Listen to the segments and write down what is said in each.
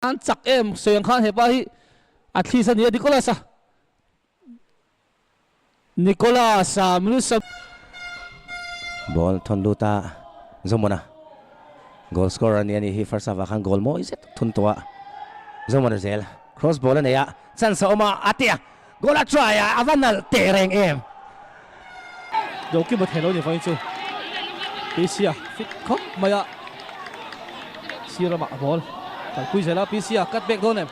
an chak em seng khan hepa hi athli sania Nicolas minusam ball thon luta zomona goal scorer ni ani hi first half khan goal mo izet thun towa zomona zel cross ball ania chance oma atia goal a try avanal tereng em doki bot hello ni fain chu Pisia fit khop maya sirama ball tal pui zela Pisia cut back donem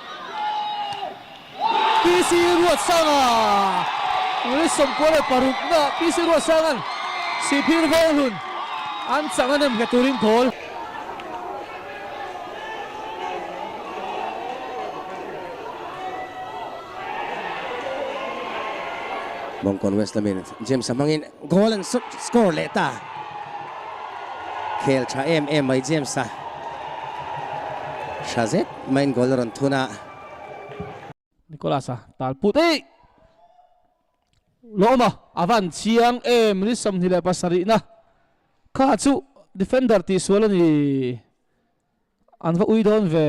PC ruat sanga minusam kore parukna PC ruat sangan sipir velhun an sanganem keturin goal Bongkon West Lamin James Samangin goal and score leta khel cha em mai James sa Shazet main goal ron thuna Nicolas tal put loma avan chiang minusam nile pasari na kha chu defender ti swalani anwa uidon ve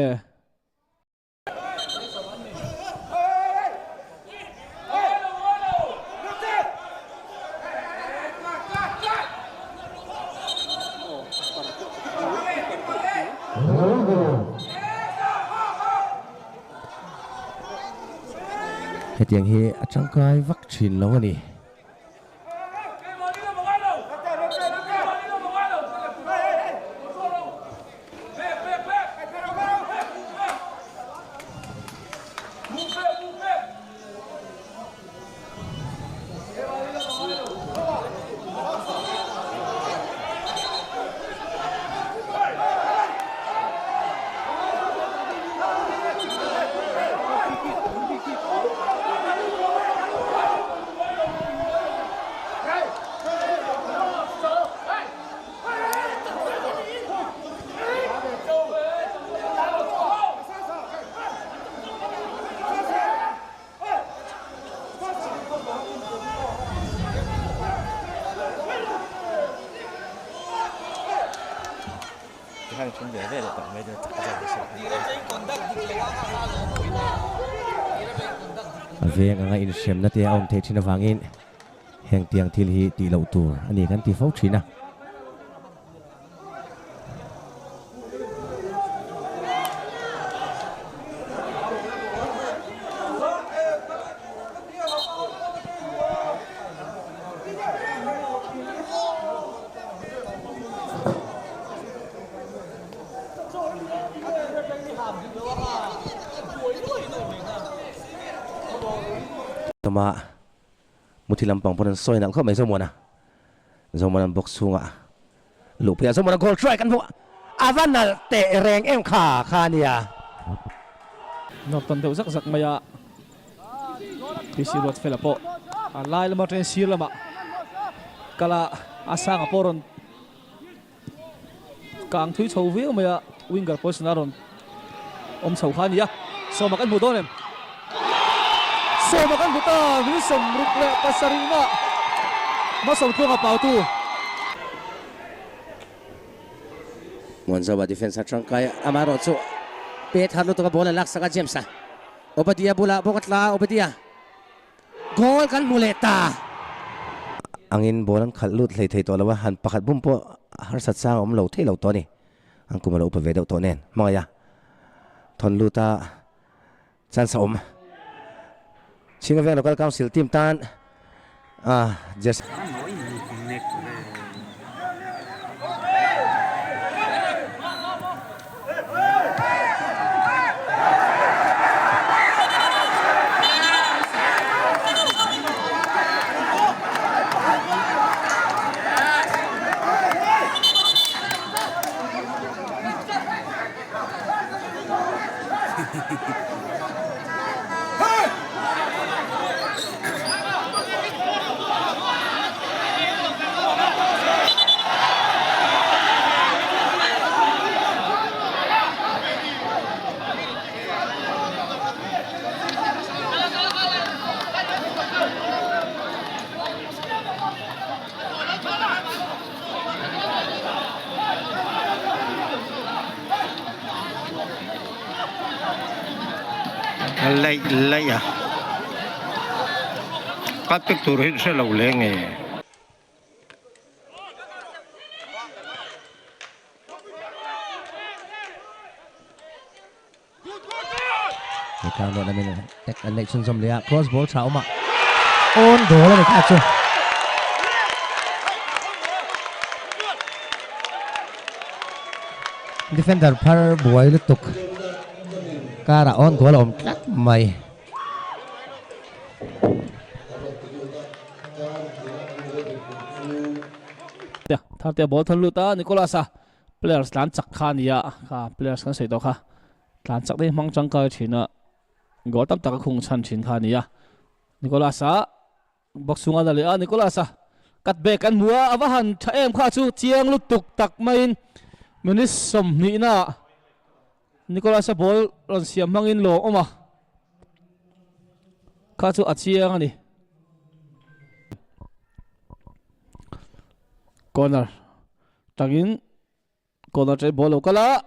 hetiang hi atangkai vak thin lo ani veng anga in sem na te om the thina wangin heng tiang thil hi ti lo tur ani kan ti fo thina tama muthilam pang ponan soina kho mai zomona box sunga lupia zomona goal try kan bo avanal te reng em kha khania Norton deuh zak zak maya PC ruat felapo alai lama train sir lama kala asanga poron kang thui chho ve maya winger post naron om chho khania so makan budonem so makan buta minusam rukle pasarina masam tunga pautu Monzawa defense atangkai amaro chu pet harlo to ka bola lak saka James obadia bola bokatla obadia goal kan muleta angin bolan khalut hlei thei to lawa han pakhat bumpo har sat sang om lo thei lo to ni ang kumalo upa vedo to nen maya thon luta chan sa om Singapore local council team tan just lấy à cắt cái tủ hết sẽ lâu lên ngheในการโดนอะไรเนี่ยเอ็กอันเล็กชุนสมเลยอะ cross ball เช้ามาโอนโดนเลยครับจู defender พาร์บวยลุตุกการะออนตัวลมคลักไม่เดี๋ยวถ้าเตะบอลทันลุตานิโคลัสplayers หลานจักขานี่อ่ะค่ะ players กันเสียตัวค่ะหลานจักได้มังจังกายชินะกอลตั้มตะกคงชันชินขานี่อ่ะนิโคลัสบอกสุงอะไรอ่ะนิโคลัสกัดเบกันมัวอวหันชะเอ็มข้าจูเจียงลุตุกตักไม่มินิสมนี่นะนิโคลัสบอลรันเสียมังอินโลออกมาข้าจูอัดเจียงอันนี้corner tangin corner trai ball kala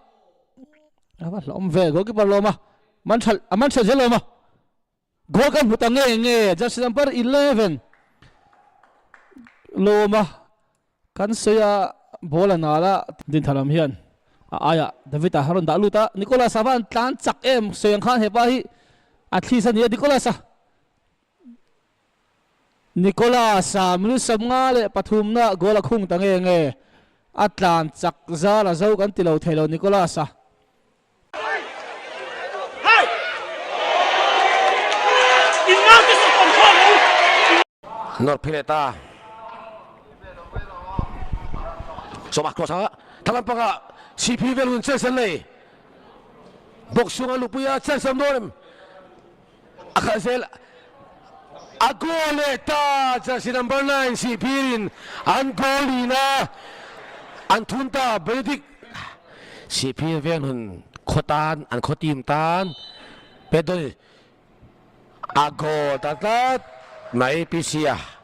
aba lom ve goalkeeper loma man thal je loma goal kan hutange nge jersey number 11 loma kan soya ball anala din thalam hian aya davita haron daluta nicolas savan tlan chak em soyang khan hepa hi athli san ya nicolas Nicolas minu samnga le pathum na gola khung tange nge atlan chak za la zo kan tilo thelo Nicolas Nor Pileta Somak cross ha Tangan panga CP velun Chelsea lei Boksunga lupuya Chelsea nonem Akazel Agoleta jersey number 9 si Pirin Angolina Antunta Benedict si Pir Venhun Khotan an Khotim Tan Pedol Ago Tatat Mai Pisia